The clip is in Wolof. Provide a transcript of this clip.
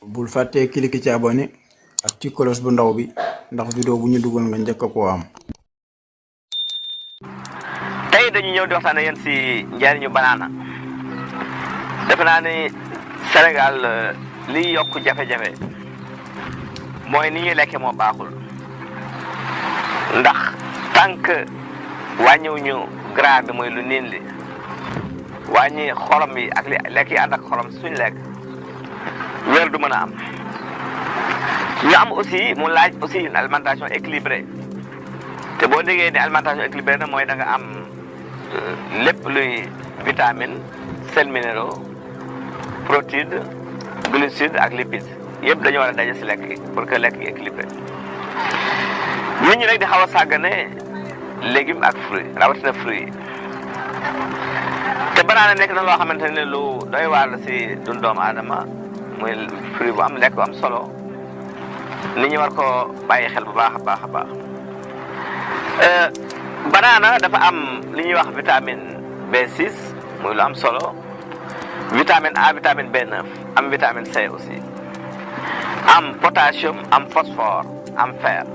bul fàttee cliquer ci abonné ak ci cloche bu ndaw bi ndax vidéo bu ñu dugal nga njëkk koo am. tey dañu ñëw di waxtaan ak yéen si njariñu banaana. defe naa ni Sénégal liy yokk jafe-jafe mooy ni ñuy lekke moo baaxul ndax tànk wàññiwuñu gras bi muy lu niin li wàññi xorom yi ak lekk yi ànd ak xorom suñu lekk wér du mën a am. ñu am aussi mu laaj aussi une alimentation équilibrée te boo déggee ni alimentation équilibrée na mooy da nga am lépp luy vitamine sels minéraux protéines glucides ak lipides yëpp dañu war a daje si lekk gi pour que lekk gi équilibré. nit ñi nag di xaw a sàggane légumes ak fruits rawatina fruits yi te banaana nekk na loo xamante ne lu doy waar la si dund doomu aadama muy fruit bu am lekk bu am solo nit ñi war ko bàyyi xel bu baax a baax a baax. banaana dafa am li ñuy wax vitamine B6 muy lu am solo vitamine A vitamine B9 am vitamine C aussi am potassium am phosphore am fer.